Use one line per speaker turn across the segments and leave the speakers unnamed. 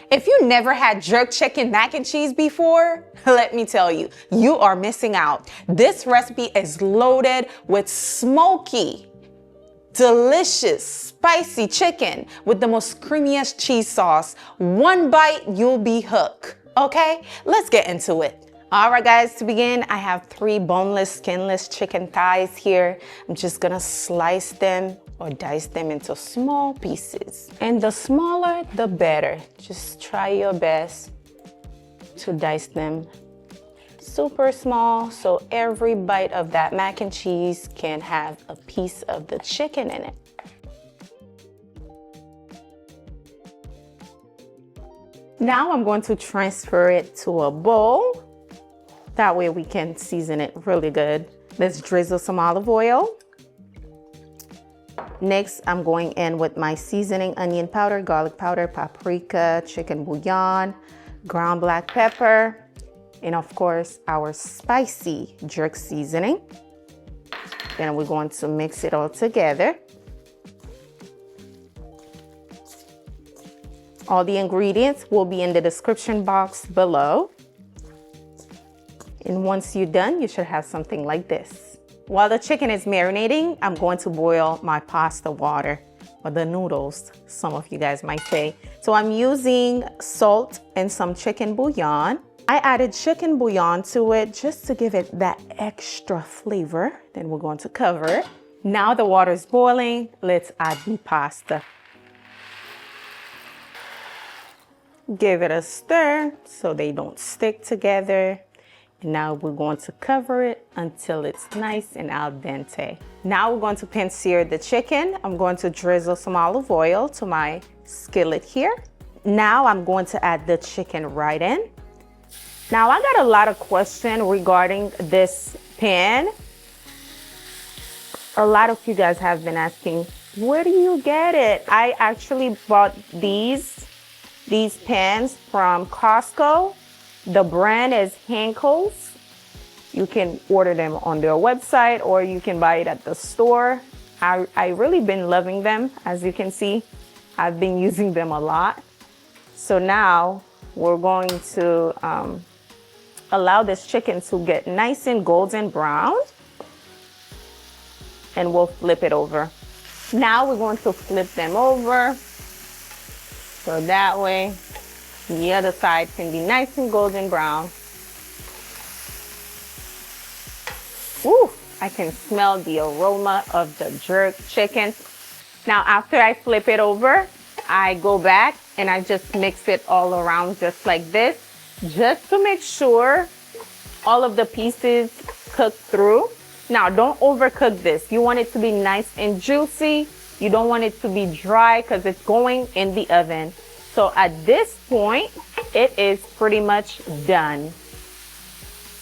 If you never had jerk chicken mac and cheese before, let me tell you, you are missing out. This recipe is loaded with smoky, delicious, spicy chicken with the most creamiest cheese sauce. One bite, you'll be hooked. Okay, let's get into it. All right, guys, to begin, I have 3 boneless, skinless chicken thighs here. I'm just gonna slice them or dice them into small pieces. And the smaller, the better. Just try your best to dice them super small so every bite of that mac and cheese can have a piece of the chicken in it. Now I'm going to transfer it to a bowl. That way we can season it really good. Let's drizzle some olive oil. Next, I'm going in with my seasoning: onion powder, garlic powder, paprika, chicken bouillon, ground black pepper, and of course, our spicy jerk seasoning. Then we're going to mix it all together. All the ingredients will be in the description box below. And once you're done, you should have something like this. While the chicken is marinating, I'm going to boil my pasta water, or the noodles, some of you guys might say. So I'm using salt and some chicken bouillon. I added chicken bouillon to it just to give it that extra flavor. Then we're going to cover it. Now the water is boiling, let's add the pasta. Give it a stir so they don't stick together. Now we're going to cover it until it's nice and al dente. Now we're going to pan sear the chicken. I'm going to drizzle some olive oil to my skillet here. Now I'm going to add the chicken right in. Now I got a lot of questions regarding this pan. A lot of you guys have been asking, where do you get it? I actually bought these pans from Costco. The brand is Henkel's. You can order them on their website or you can buy it at the store. I really been loving them. As you can see, I've been using them a lot. So now we're going to allow this chicken to get nice and golden brown. And we'll flip it over. Now we're going to flip them over. So that way, the other side can be nice and golden brown. Ooh, I can smell the aroma of the jerk chicken. Now, after I flip it over, I go back and I just mix it all around just like this, just to make sure all of the pieces cook through. Now, don't overcook this. You want it to be nice and juicy. You don't want it to be dry because it's going in the oven. So at this point, it is pretty much done.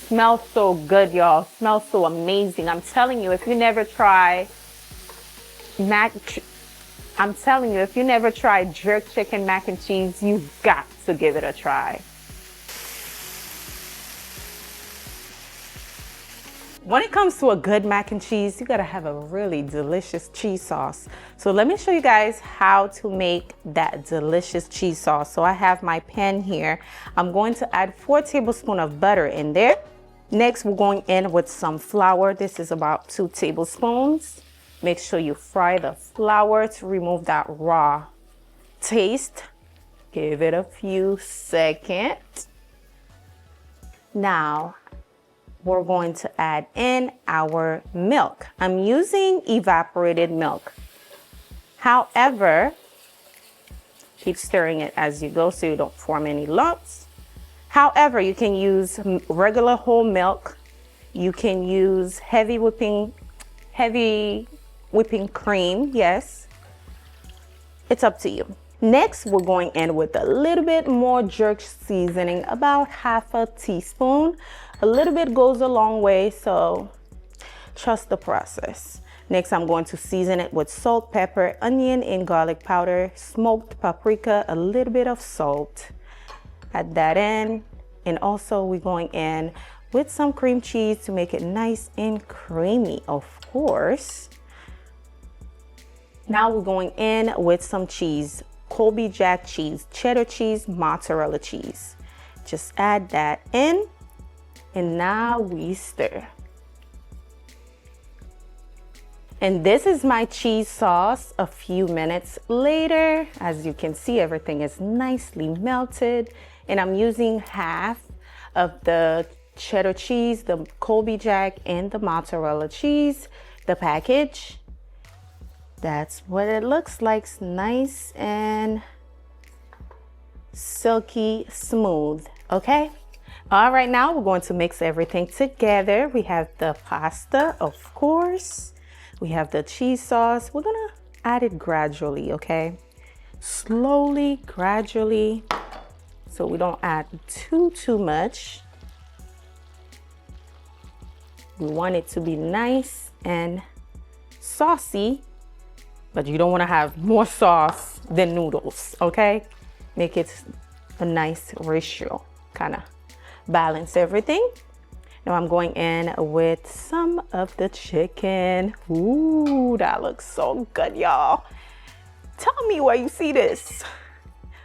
Smells so good, y'all. Smells so amazing. I'm telling you, if you never try jerk chicken mac and cheese, you've got to give it a try. When it comes to a good mac and cheese, you gotta have a really delicious cheese sauce. So let me show you guys how to make that delicious cheese sauce. So I have my pan here. I'm going to add 4 tablespoons of butter in there. Next, we're going in with some flour. This is about 2 tablespoons. Make sure you fry the flour to remove that raw taste. Give it a few seconds. Now, we're going to add in our milk. I'm using evaporated milk. However, keep stirring it as you go so you don't form any lumps. However, you can use regular whole milk. You can use heavy whipping cream, yes. It's up to you. Next, we're going in with a little bit more jerk seasoning, about half a teaspoon. A little bit goes a long way, so trust the process. Next, I'm going to season it with salt, pepper, onion, and garlic powder, smoked paprika, a little bit of salt. Add that in. And also, we're going in with some cream cheese to make it nice and creamy, of course. Now we're going in with some cheese Colby Jack cheese, cheddar cheese, mozzarella cheese. Just add that in, and now we stir. And this is my cheese sauce a few minutes later. As you can see, everything is nicely melted, and I'm using half of the cheddar cheese, the Colby Jack, and the mozzarella cheese, the package. That's what it looks like, nice and silky smooth, okay? All right, now we're going to mix everything together. We have the pasta, of course. We have the cheese sauce. We're gonna add it gradually, okay? Slowly, gradually, so we don't add too much. We want it to be nice and saucy, but you don't want to have more sauce than noodles, okay? Make it a nice ratio, kind of balance everything. Now I'm going in with some of the chicken. Ooh, that looks so good, y'all. Tell me where you see this.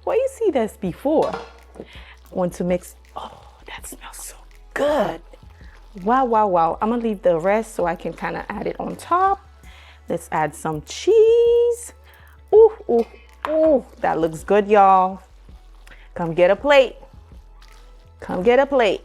Where you see this before. I want to mix. Oh, that smells so good. Wow, wow, wow. I'm gonna leave the rest so I can kind of add it on top. Let's add some cheese. Ooh, ooh, ooh, that looks good, y'all. Come get a plate. Come get a plate.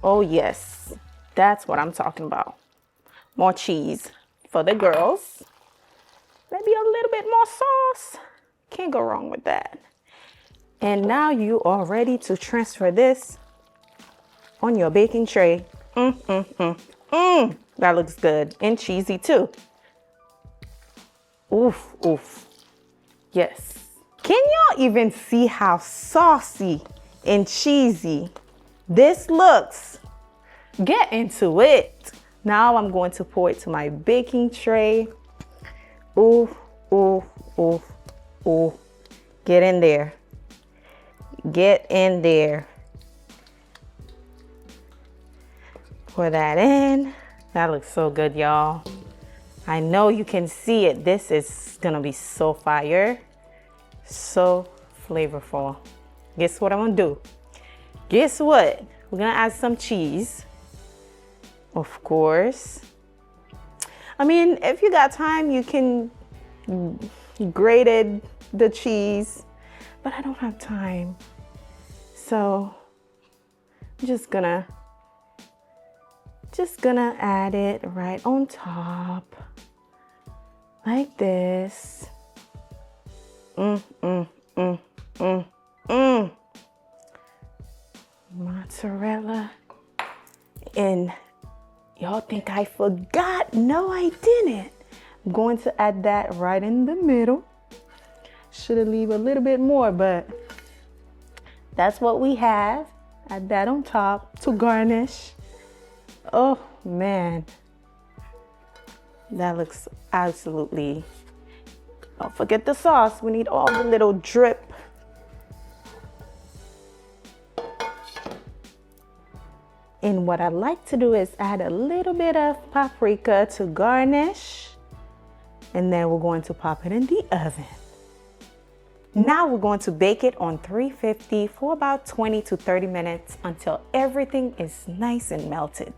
Oh yes, that's what I'm talking about. More cheese for the girls. Maybe a little bit more sauce. Can't go wrong with that. And now you are ready to transfer this on your baking tray. That looks good and cheesy too. Oof, oof. Yes. Can y'all even see how saucy and cheesy this looks? Get into it. Now I'm going to pour it to my baking tray. Ooh, ooh, ooh, ooh. Get in there. Get in there. Pour that in. That looks so good, y'all. I know you can see it. This is gonna be so fire. So flavorful. Guess what I'm gonna do? Guess what? We're gonna add some cheese. Of course. I mean, if you got time, you can grate the cheese, but I don't have time. So I'm just gonna add it right on top, like this. Mozzarella. And y'all think I forgot? No, I didn't. I'm going to add that right in the middle. Should have leave a little bit more, but that's what we have. Add that on top to garnish. Oh man, that looks absolutely. Don't forget the sauce. We need all the little drip. And what I like to do is add a little bit of paprika to garnish. And then we're going to pop it in the oven. Now we're going to bake it on 350 for about 20 to 30 minutes until everything is nice and melted.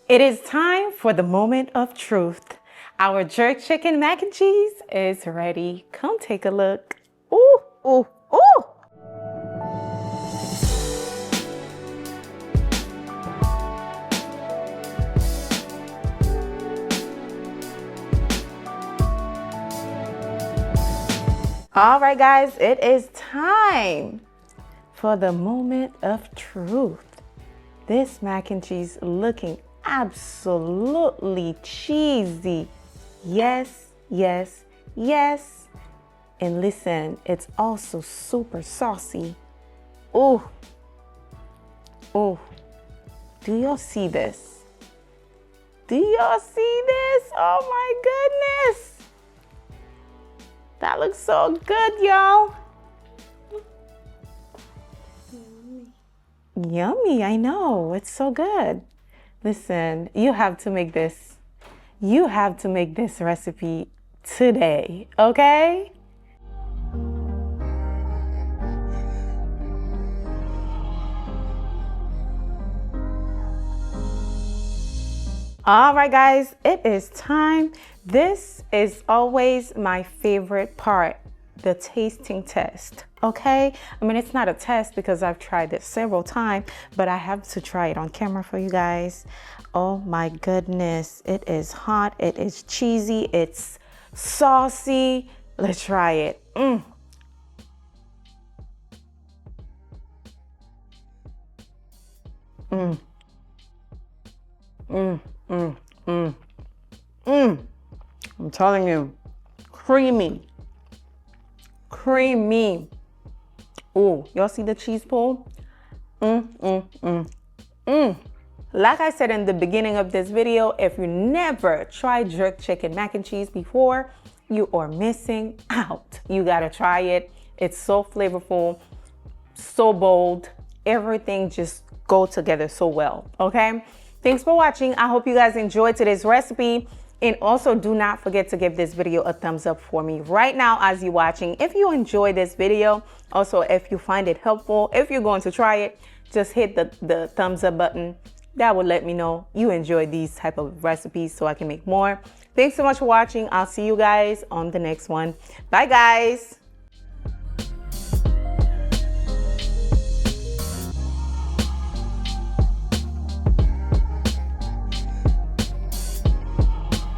It is time for the moment of truth. Our jerk chicken mac and cheese is ready. Come take a look. Ooh, ooh, ooh. All right, guys, it is time for the moment of truth. This mac and cheese looking absolutely cheesy. Yes, yes, yes. And listen, it's also super saucy. Ooh, ooh. Do y'all see this? Do y'all see this? Oh my goodness. That looks so good, y'all. Yummy, I know. It's so good. Listen, you have to make this. You have to make this recipe today, okay? All right, guys, it is time. This is always my favorite part, the tasting test, okay? I mean, it's not a test because I've tried it several times, but I have to try it on camera for you guys. Oh my goodness, it is hot, it is cheesy, it's saucy. Let's try it. Mm. Mm. Mm. Mm, mm, mm. I'm telling you, creamy, creamy. Oh, y'all see the cheese pull? Mm, mm, mm, mm. Like I said in the beginning of this video, if you never tried jerk chicken mac and cheese before, you are missing out. You gotta try it. It's so flavorful, so bold. Everything just go together so well, okay? Thanks for watching. I hope you guys enjoyed today's recipe. And also do not forget to give this video a thumbs up for me right now as you're watching. If you enjoy this video, also if you find it helpful, if you're going to try it, just hit the thumbs up button. That will let me know you enjoy these type of recipes so I can make more. Thanks so much for watching. I'll see you guys on the next one. Bye guys.